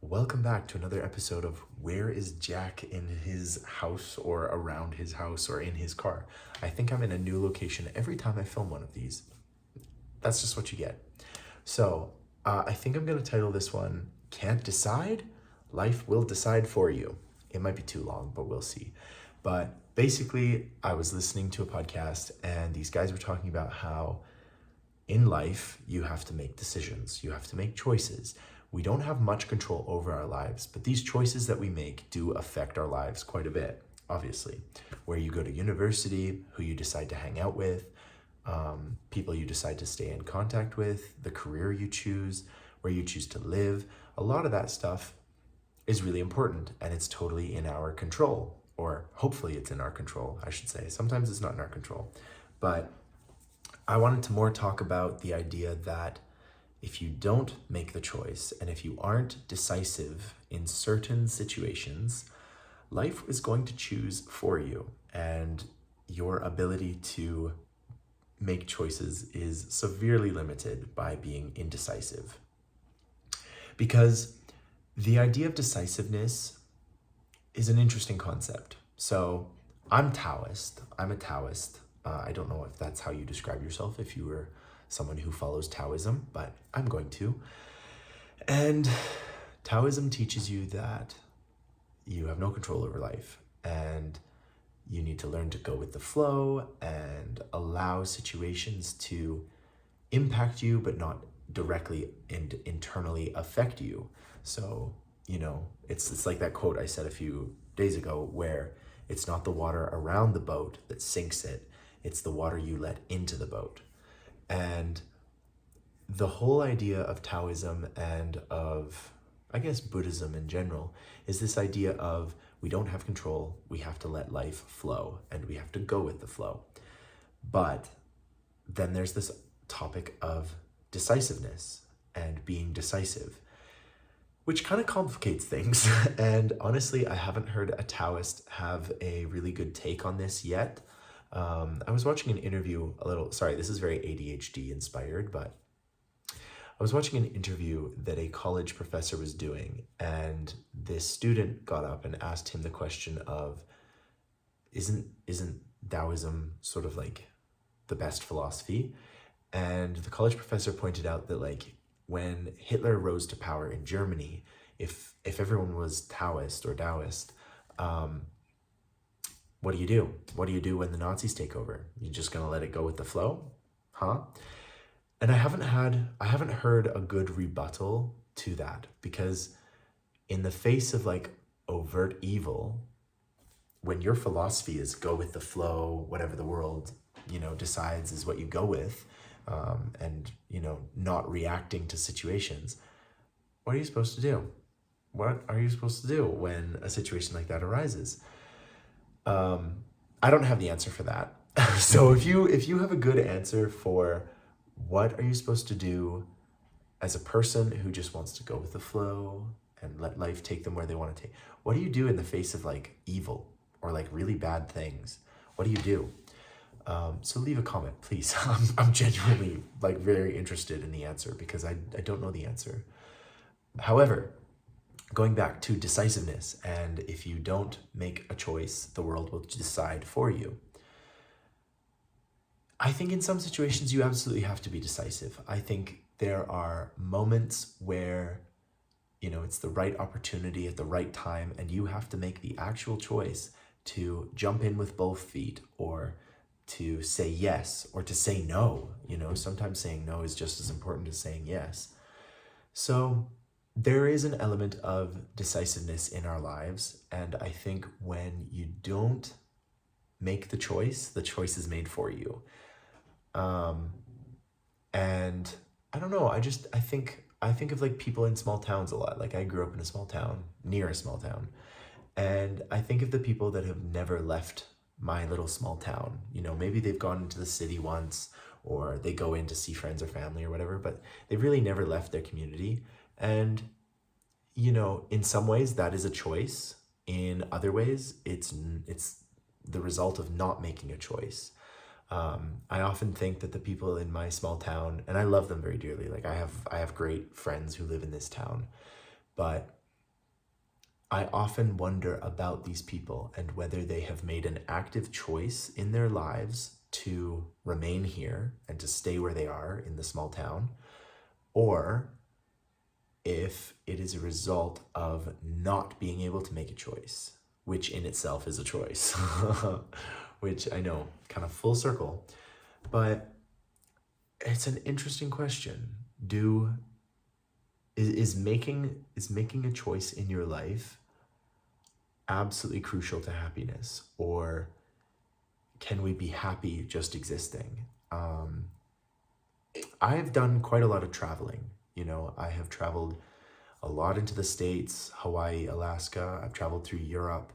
Welcome back to another episode of Where is Jack in his house or around his house or in his car? I think I'm in a new location every time I film one of these. That's just what you get. I think I'm going to title this one Can't Decide? Life Will Decide For You. It might be too long, but we'll see. But basically, I was listening to a podcast and these guys were talking about how in life, you have to make decisions. You have to make choices. We don't have much control over our lives, but these choices that we make do affect our lives quite a bit, obviously. Where you go to university, who you decide to hang out with, people you decide to stay in contact with, the career you choose, where you choose to live. A lot of that stuff is really important and it's totally in our control, or hopefully it's in our control, I should say. Sometimes it's not in our control, but I wanted to more talk about the idea that if you don't make the choice and if you aren't decisive in certain situations, life is going to choose for you, and your ability to make choices is severely limited by being indecisive. Because the idea of decisiveness is an interesting concept. So I'm Taoist. I'm a Taoist. I don't know if that's how you describe yourself, if you were someone who follows Taoism, but I'm going to. And Taoism teaches you that you have no control over life and you need to learn to go with the flow and allow situations to impact you, but not directly and internally affect you. So, it's like that quote I said a few days ago where it's not the water around the boat that sinks it, it's the water you let into the boat. And the whole idea of Taoism and of, I guess, Buddhism in general is this idea of we don't have control, we have to let life flow, and we have to go with the flow. But then there's this topic of decisiveness and being decisive, which kind of complicates things. And honestly, I haven't heard a Taoist have a really good take on this yet. I was watching an interview sorry, this is very ADHD inspired, but I was watching an interview that a college professor was doing, and this student got up and asked him the question of, isn't Taoism sort of like the best philosophy? And the college professor pointed out that when Hitler rose to power in Germany, if everyone was Taoist or Taoist, what do you do? What do you do when the Nazis take over? You just gonna let it go with the flow? Huh? And I haven't heard a good rebuttal to that, because in the face of overt evil, when your philosophy is go with the flow, whatever the world, decides is what you go with, and not reacting to situations, what are you supposed to do? What are you supposed to do when a situation like that arises? I don't have the answer for that. So if you have a good answer for what are you supposed to do as a person who just wants to go with the flow and let life take them where they want to take, what do you do in the face of evil or really bad things? What do you do? So leave a comment, please. I'm genuinely very interested in the answer, because I don't know the answer. However, going back to decisiveness, and if you don't make a choice, the world will decide for you. I think in some situations you absolutely have to be decisive. I think there are moments where, it's the right opportunity at the right time, and you have to make the actual choice to jump in with both feet, or to say yes, or to say no. Sometimes saying no is just as important as saying yes. So there is an element of decisiveness in our lives, and I think when you don't make the choice is made for you. And I don't know, I think of people in small towns a lot. I grew up in a small town, near a small town, and I think of the people that have never left my little small town. Maybe they've gone into the city once, or they go in to see friends or family or whatever, but they've really never left their community. And, in some ways that is a choice. In other ways, it's the result of not making a choice. I often think that the people in my small town, and I love them very dearly, I have great friends who live in this town, but I often wonder about these people and whether they have made an active choice in their lives to remain here and to stay where they are in the small town, or if it is a result of not being able to make a choice, which in itself is a choice, which I know kind of full circle, but it's an interesting question. Do is making a choice in your life absolutely crucial to happiness, or can we be happy just existing? I have done quite a lot of traveling. I have traveled a lot into the States, Hawaii, Alaska. I've traveled through Europe.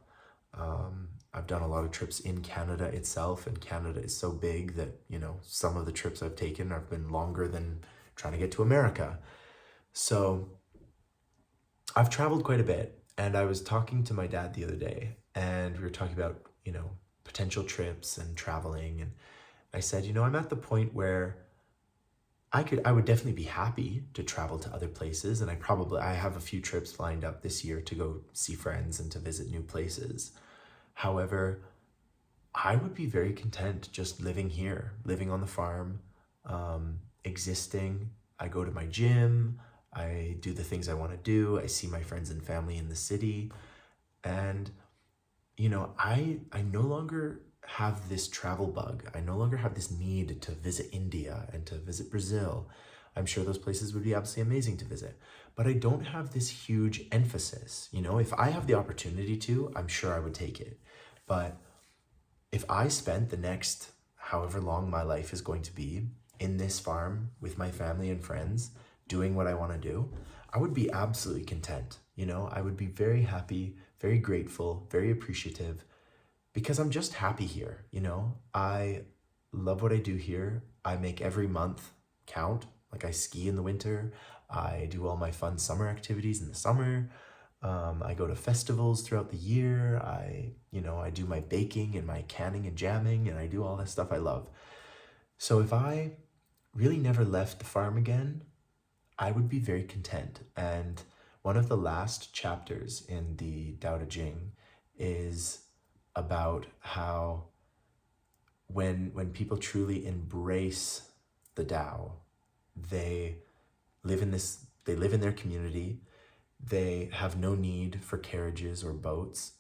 I've done a lot of trips in Canada itself, and Canada is so big that, some of the trips I've taken have been longer than trying to get to America. So I've traveled quite a bit, and I was talking to my dad the other day, and we were talking about, potential trips and traveling, and I said, I'm at the point where I would definitely be happy to travel to other places, and I have a few trips lined up this year to go see friends and to visit new places. However, I would be very content just living here, living on the farm, existing. I go to my gym, I do the things I want to do, I see my friends and family in the city, and I no longer have this travel bug. I no longer have this need to visit India and to visit Brazil. I'm sure those places would be absolutely amazing to visit. But I don't have this huge emphasis. If I have the opportunity to, I'm sure I would take it. But if I spent the next however long my life is going to be in this farm with my family and friends, doing what I want to do, I would be absolutely content. I would be very happy, very grateful, very appreciative, because I'm just happy here. I love what I do here. I make every month count. Like, I ski in the winter. I do all my fun summer activities in the summer. I go to festivals throughout the year. I do my baking and my canning and jamming, and I do all that stuff I love. So if I really never left the farm again, I would be very content. And one of the last chapters in the Tao Te Ching is about how when people truly embrace the Tao, they live in their community. They have no need for carriages or boats.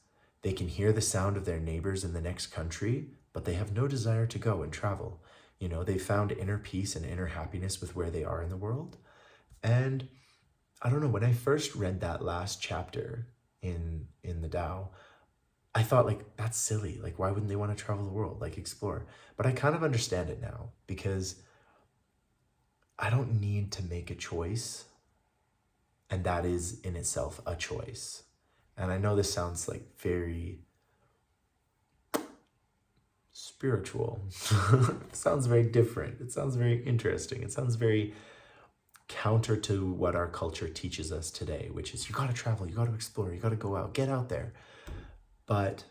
They can hear the sound of their neighbors in the next country, but they have no desire to go and travel. They found inner peace and inner happiness with where they are in the world. And I don't know, when I first read that last chapter in the Tao, I thought, like, that's silly. Like, why wouldn't they want to travel the world, like explore? But I kind of understand it now, because I don't need to make a choice, and that is in itself a choice. And I know this sounds like very spiritual. It sounds very different. It sounds very interesting. It sounds very counter to what our culture teaches us today, which is you got to travel, you got to explore, you got to go out, get out there. But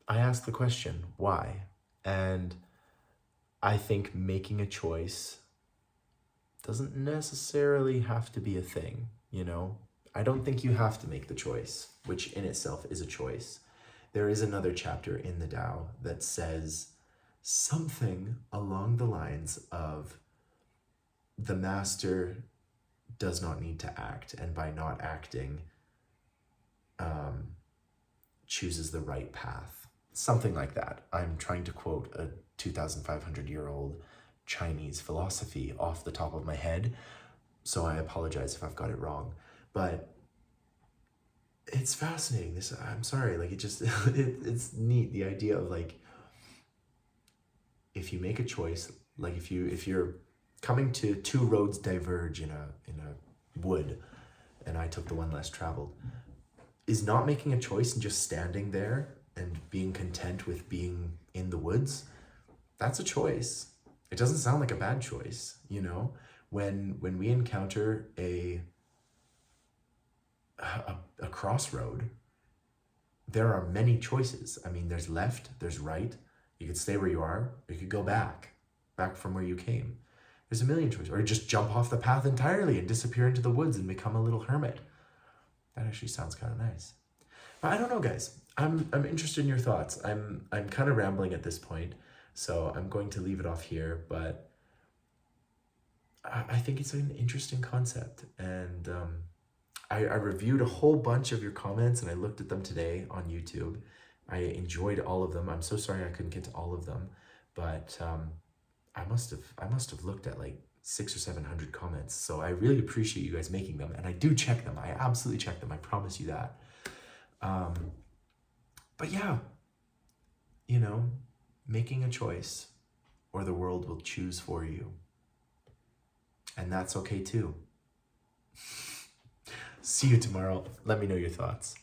I ask the question, why? And I think making a choice doesn't necessarily have to be a thing, I don't think you have to make the choice, which in itself is a choice. There is another chapter in the Tao that says something along the lines of the master does not need to act, and by not acting, chooses the right path. Something like that. I'm trying to quote a 2,500-year-old Chinese philosophy off the top of my head, so I apologize if I've got it wrong. But it's fascinating. I'm sorry, like, it just, it's neat, the idea of, like, if you make a choice, like, if you're coming to two roads diverge in a wood, and I took the one less traveled, is not making a choice and just standing there and being content with being in the woods, that's a choice. It doesn't sound like a bad choice, when we encounter a crossroad, there are many choices. I mean, there's left, there's right. You could stay where you are, or you could go back from where you came. There's a million choices. Or just jump off the path entirely and disappear into the woods and become a little hermit. That actually sounds kind of nice. But I don't know, guys. I'm interested in your thoughts. I'm kind of rambling at this point, so I'm going to leave it off here. But I think it's an interesting concept, and I reviewed a whole bunch of your comments, and I looked at them today on YouTube. I enjoyed all of them. I'm so sorry I couldn't get to all of them, but I must have looked at like 600 or 700 comments. So I really appreciate you guys making them, and I do check them. I absolutely check them. I promise you that. But yeah, making a choice, or the world will choose for you, and that's okay too. See you tomorrow. Let me know your thoughts.